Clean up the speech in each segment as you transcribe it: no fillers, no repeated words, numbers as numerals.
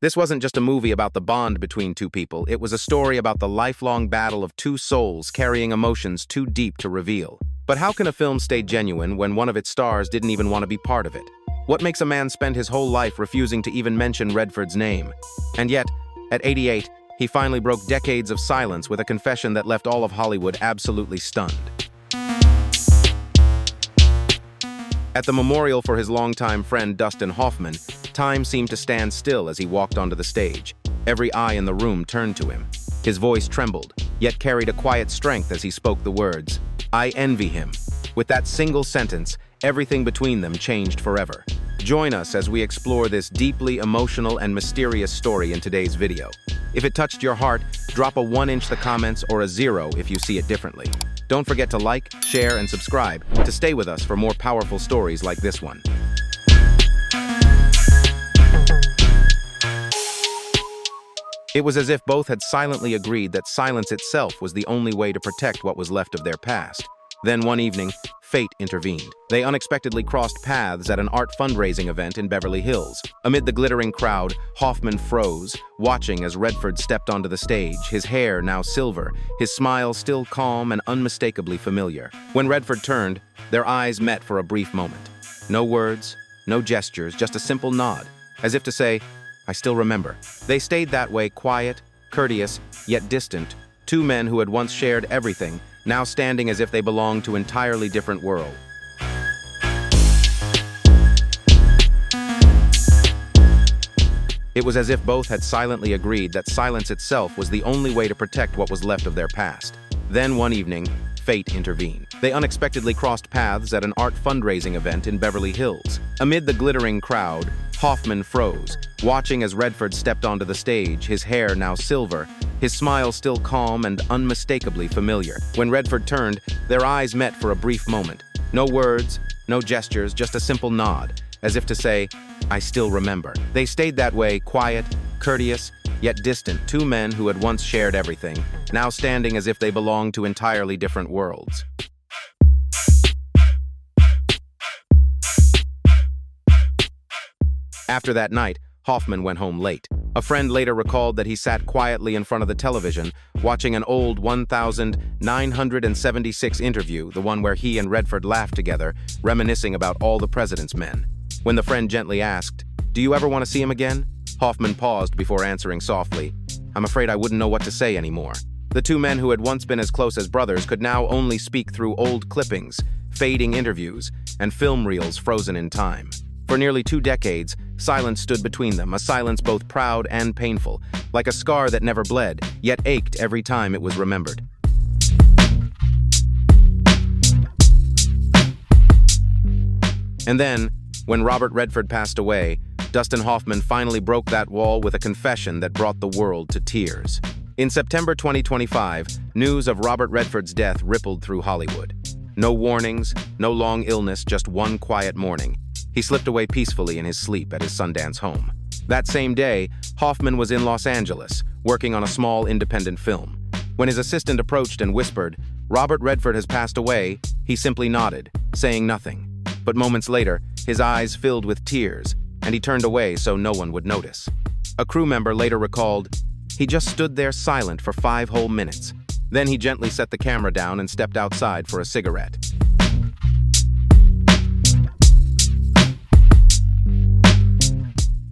This wasn't just a movie about the bond between two people, it was a story about the lifelong battle of two souls carrying emotions too deep to reveal. But how can a film stay genuine when one of its stars didn't even want to be part of it? What makes a man spend his whole life refusing to even mention Redford's name? And yet, at 88, he finally broke decades of silence with a confession that left all of Hollywood absolutely stunned. At the memorial for his longtime friend Dustin Hoffman, time seemed to stand still as he walked onto the stage. Every eye in the room turned to him. His voice trembled, yet carried a quiet strength as he spoke the words, "I envy him." With that single sentence, everything between them changed forever. Join us as we explore this deeply emotional and mysterious story in today's video. If it touched your heart, drop a 1 in the comments or a 0 if you see it differently. Don't forget to like, share, and subscribe to stay with us for more powerful stories like this one. It was as if both had silently agreed that silence itself was the only way to protect what was left of their past. Then one evening, fate intervened. They unexpectedly crossed paths at an art fundraising event in Beverly Hills. Amid the glittering crowd, Hoffman froze, watching as Redford stepped onto the stage, his hair now silver, his smile still calm and unmistakably familiar. When Redford turned, their eyes met for a brief moment. No words, no gestures, just a simple nod, as if to say, "I still remember." They stayed that way, quiet, courteous, yet distant, two men who had once shared everything, now standing as if they belonged to entirely different worlds. It was as if both had silently agreed that silence itself was the only way to protect what was left of their past. Then one evening, fate intervened. They unexpectedly crossed paths at an art fundraising event in Beverly Hills. Amid the glittering crowd, Hoffman froze, watching as Redford stepped onto the stage, his hair now silver, his smile still calm and unmistakably familiar. When Redford turned, their eyes met for a brief moment. No words, no gestures, just a simple nod, as if to say, "I still remember." They stayed that way, quiet, courteous, yet distant, two men who had once shared everything, now standing as if they belonged to entirely different worlds. After that night, Hoffman went home late. A friend later recalled that he sat quietly in front of the television, watching an old 1976 interview, the one where he and Redford laughed together, reminiscing about all the president's men. When the friend gently asked, "Do you ever want to see him again?" Hoffman paused before answering softly, "I'm afraid I wouldn't know what to say anymore." The two men who had once been as close as brothers could now only speak through old clippings, fading interviews, and film reels frozen in time. For nearly 2 decades, silence stood between them, a silence both proud and painful, like a scar that never bled, yet ached every time it was remembered. And then, when Robert Redford passed away, Dustin Hoffman finally broke that wall with a confession that brought the world to tears. In September 2025, news of Robert Redford's death rippled through Hollywood. No warnings, no long illness, just one quiet morning. He slipped away peacefully in his sleep at his Sundance home. That same day, Hoffman was in Los Angeles, working on a small independent film. When his assistant approached and whispered, "Robert Redford has passed away," he simply nodded, saying nothing. But moments later, his eyes filled with tears, and he turned away so no one would notice. A crew member later recalled, "He just stood there silent for 5 whole minutes. Then he gently set the camera down and stepped outside for a cigarette."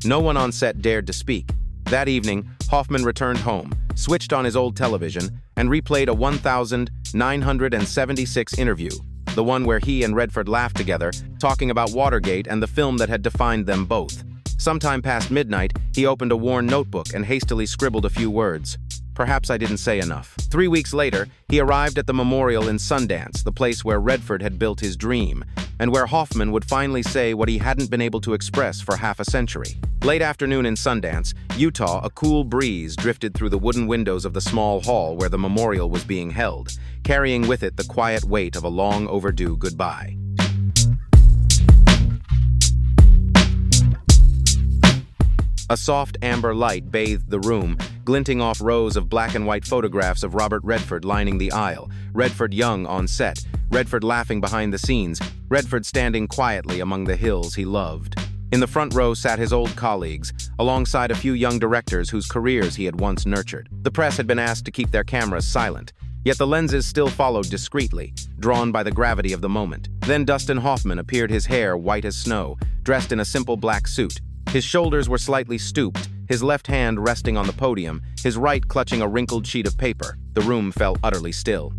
No one on set dared to speak. That evening, Hoffman returned home, switched on his old television, and replayed a 1976 interview, the one where he and Redford laughed together, talking about Watergate and the film that had defined them both. Sometime past midnight, he opened a worn notebook and hastily scribbled a few words. "Perhaps I didn't say enough." 3 weeks later, he arrived at the memorial in Sundance, the place where Redford had built his dream, and where Hoffman would finally say what he hadn't been able to express for half a century. Late afternoon in Sundance, Utah, a cool breeze drifted through the wooden windows of the small hall where the memorial was being held, carrying with it the quiet weight of a long overdue goodbye. A soft amber light bathed the room, glinting off rows of black and white photographs of Robert Redford lining the aisle, Redford young on set, Redford laughing behind the scenes, Redford standing quietly among the hills he loved. In the front row sat his old colleagues, alongside a few young directors whose careers he had once nurtured. The press had been asked to keep their cameras silent, yet the lenses still followed discreetly, drawn by the gravity of the moment. Then Dustin Hoffman appeared, his hair white as snow, dressed in a simple black suit. His shoulders were slightly stooped, his left hand resting on the podium, his right clutching a wrinkled sheet of paper. The room fell utterly still.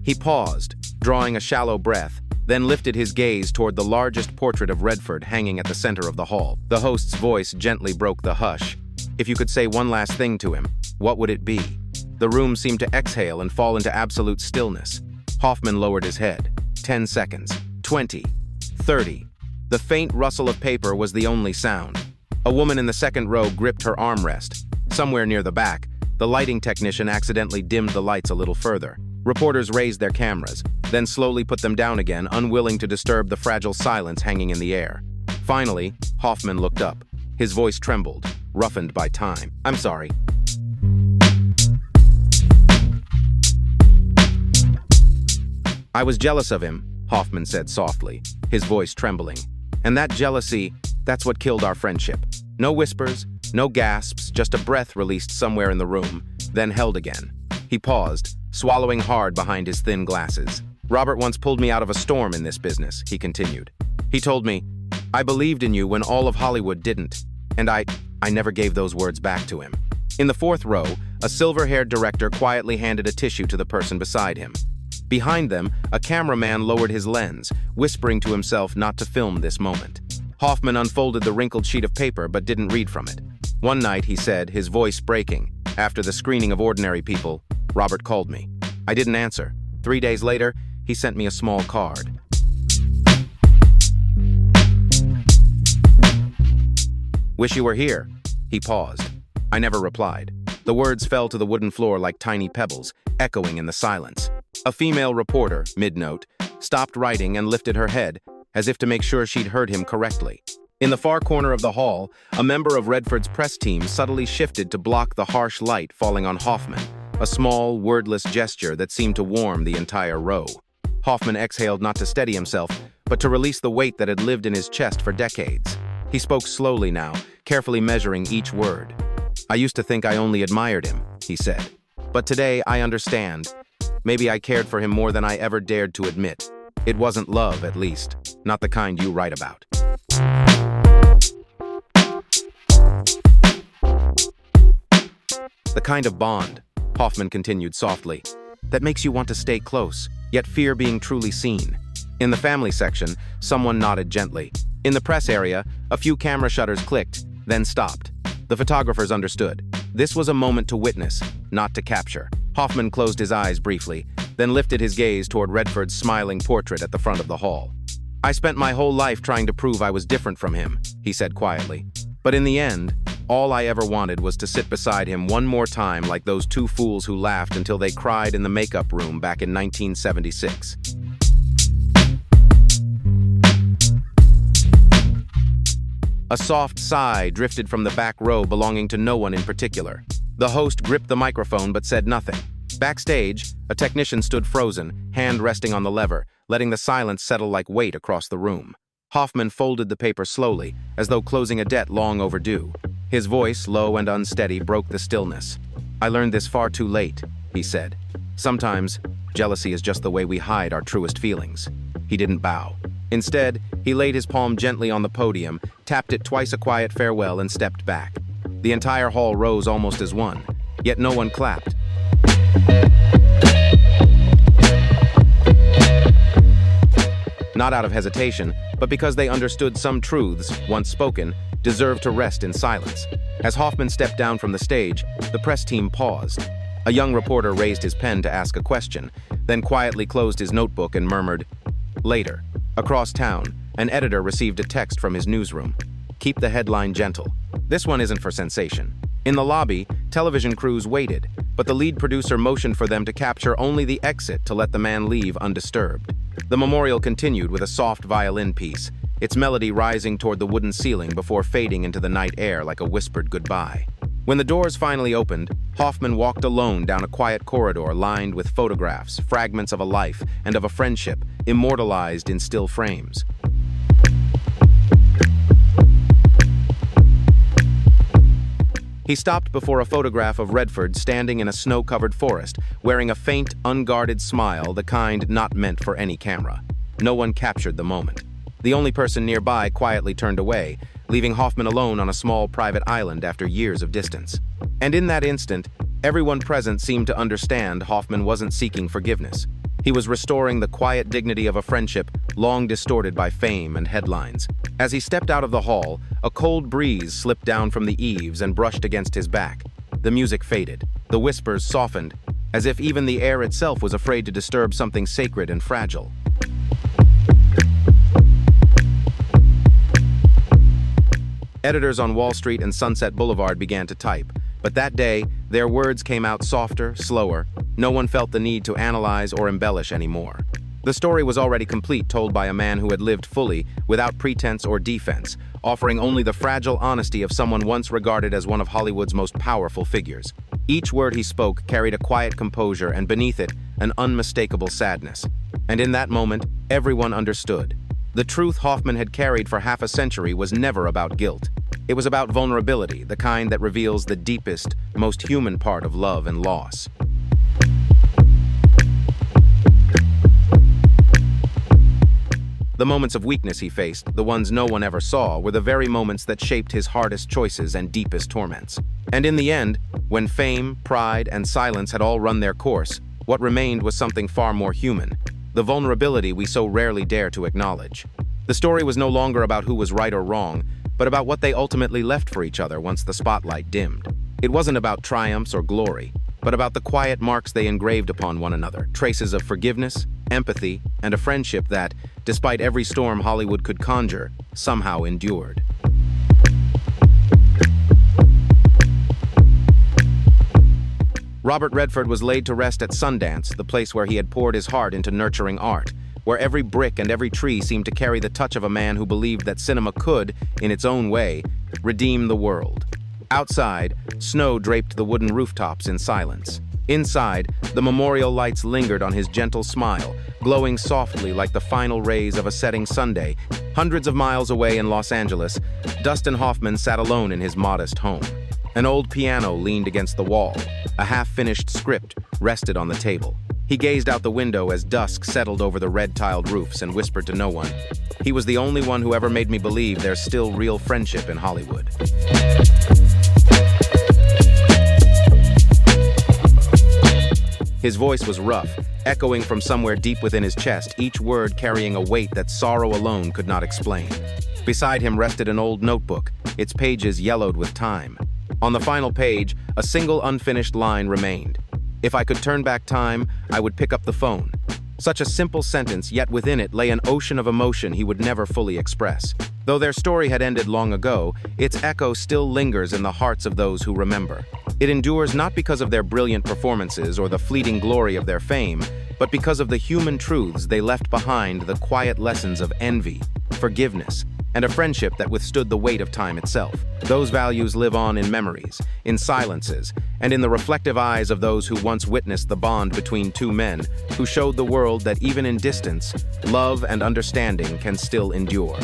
He paused, drawing a shallow breath, then lifted his gaze toward the largest portrait of Redford hanging at the center of the hall. The host's voice gently broke the hush. If you could say one last thing to him, what would it be? The room seemed to exhale and fall into absolute stillness. Hoffman lowered his head. 10 seconds. 20. 30. The faint rustle of paper was the only sound. A woman in the second row gripped her armrest. Somewhere near the back, the lighting technician accidentally dimmed the lights a little further. Reporters raised their cameras, then slowly put them down again, unwilling to disturb the fragile silence hanging in the air. Finally, Hoffman looked up. His voice trembled, roughened by time. "I'm sorry." "I was jealous of him," Hoffman said softly, his voice trembling. "And that jealousy, that's what killed our friendship." No whispers, no gasps, just a breath released somewhere in the room, then held again. He paused, swallowing hard behind his thin glasses. "Robert once pulled me out of a storm in this business," he continued. "He told me, 'I believed in you when all of Hollywood didn't.' And I never gave those words back to him." In the fourth row, a silver-haired director quietly handed a tissue to the person beside him. Behind them, a cameraman lowered his lens, whispering to himself not to film this moment. Hoffman unfolded the wrinkled sheet of paper but didn't read from it. "One night," he said, his voice breaking, "after the screening of Ordinary People, Robert called me. I didn't answer. 3 days later, he sent me a small card. Wish you were here." He paused. I never replied. The words fell to the wooden floor like tiny pebbles, echoing in the silence. A female reporter, mid-note, stopped writing and lifted her head, as if to make sure she'd heard him correctly. In the far corner of the hall, a member of Redford's press team subtly shifted to block the harsh light falling on Hoffman, a small, wordless gesture that seemed to warm the entire row. Hoffman exhaled not to steady himself, but to release the weight that had lived in his chest for decades. He spoke slowly now, carefully measuring each word. "I used to think I only admired him," he said. "But today I understand. Maybe I cared for him more than I ever dared to admit. It wasn't love, at least. Not the kind you write about." "The kind of bond," Hoffman continued softly, "that makes you want to stay close, yet fear being truly seen." In the family section, someone nodded gently. In the press area, a few camera shutters clicked, then stopped. The photographers understood. This was a moment to witness, not to capture. Hoffman closed his eyes briefly, then lifted his gaze toward Redford's smiling portrait at the front of the hall. "I spent my whole life trying to prove I was different from him," he said quietly. "But in the end, all I ever wanted was to sit beside him one more time like those two fools who laughed until they cried in the makeup room back in 1976. A soft sigh drifted from the back row belonging to no one in particular. The host gripped the microphone but said nothing. Backstage, a technician stood frozen, hand resting on the lever, letting the silence settle like weight across the room. Hoffman folded the paper slowly, as though closing a debt long overdue. His voice, low and unsteady, broke the stillness. "I learned this far too late," he said. "Sometimes, jealousy is just the way we hide our truest feelings." He didn't bow. Instead, he laid his palm gently on the podium, tapped it twice a quiet farewell, and stepped back. The entire hall rose almost as one, yet no one clapped. Not out of hesitation, but because they understood some truths, once spoken, deserved to rest in silence. As Hoffman stepped down from the stage, the press team paused. A young reporter raised his pen to ask a question, then quietly closed his notebook and murmured, "Later." Across town, an editor received a text from his newsroom. "Keep the headline gentle. This one isn't for sensation." In the lobby, television crews waited, but the lead producer motioned for them to capture only the exit to let the man leave undisturbed. The memorial continued with a soft violin piece, its melody rising toward the wooden ceiling before fading into the night air like a whispered goodbye. When the doors finally opened, Hoffman walked alone down a quiet corridor lined with photographs, fragments of a life and of a friendship, immortalized in still frames. He stopped before a photograph of Redford standing in a snow-covered forest, wearing a faint, unguarded smile, the kind not meant for any camera. No one captured the moment. The only person nearby quietly turned away, leaving Hoffman alone on a small private island after years of distance. And in that instant, everyone present seemed to understand Hoffman wasn't seeking forgiveness. He was restoring the quiet dignity of a friendship long distorted by fame and headlines. As he stepped out of the hall, a cold breeze slipped down from the eaves and brushed against his back. The music faded. The whispers softened, as if even the air itself was afraid to disturb something sacred and fragile. Editors on Wall Street and Sunset Boulevard began to type, but that day, their words came out softer, slower. No one felt the need to analyze or embellish anymore. The story was already complete, told by a man who had lived fully, without pretense or defense, offering only the fragile honesty of someone once regarded as one of Hollywood's most powerful figures. Each word he spoke carried a quiet composure, and beneath it, an unmistakable sadness. And in that moment, everyone understood. The truth Hoffman had carried for half a century was never about guilt. It was about vulnerability, the kind that reveals the deepest, most human part of love and loss. The moments of weakness he faced, the ones no one ever saw, were the very moments that shaped his hardest choices and deepest torments. And in the end, when fame, pride, and silence had all run their course, what remained was something far more human, the vulnerability we so rarely dare to acknowledge. The story was no longer about who was right or wrong, but about what they ultimately left for each other once the spotlight dimmed. It wasn't about triumphs or glory, but about the quiet marks they engraved upon one another, traces of forgiveness, empathy, and a friendship that, despite every storm Hollywood could conjure, somehow endured. Robert Redford was laid to rest at Sundance, the place where he had poured his heart into nurturing art, where every brick and every tree seemed to carry the touch of a man who believed that cinema could, in its own way, redeem the world. Outside, snow draped the wooden rooftops in silence. Inside, the memorial lights lingered on his gentle smile, glowing softly like the final rays of a setting Sunday. Hundreds of miles away in Los Angeles, Dustin Hoffman sat alone in his modest home. An old piano leaned against the wall. A half-finished script rested on the table. He gazed out the window as dusk settled over the red-tiled roofs and whispered to no one, "He was the only one who ever made me believe there's still real friendship in Hollywood." His voice was rough, echoing from somewhere deep within his chest, each word carrying a weight that sorrow alone could not explain. Beside him rested an old notebook, its pages yellowed with time. On the final page, a single unfinished line remained. "If I could turn back time, I would pick up the phone." Such a simple sentence, yet within it lay an ocean of emotion he would never fully express. Though their story had ended long ago, its echo still lingers in the hearts of those who remember. It endures not because of their brilliant performances or the fleeting glory of their fame, but because of the human truths they left behind, the quiet lessons of envy, forgiveness, and a friendship that withstood the weight of time itself. Those values live on in memories, in silences, and in the reflective eyes of those who once witnessed the bond between two men, who showed the world that even in distance, love and understanding can still endure.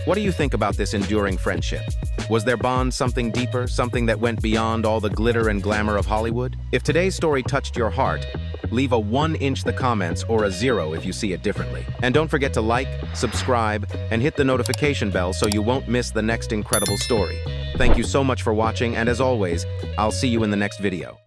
What do you think about this enduring friendship? Was their bond something deeper, something that went beyond all the glitter and glamour of Hollywood? If today's story touched your heart, leave a 1 in the comments or a 0 if you see it differently. And don't forget to like, subscribe, and hit the notification bell so you won't miss the next incredible story. Thank you so much for watching, and as always, I'll see you in the next video.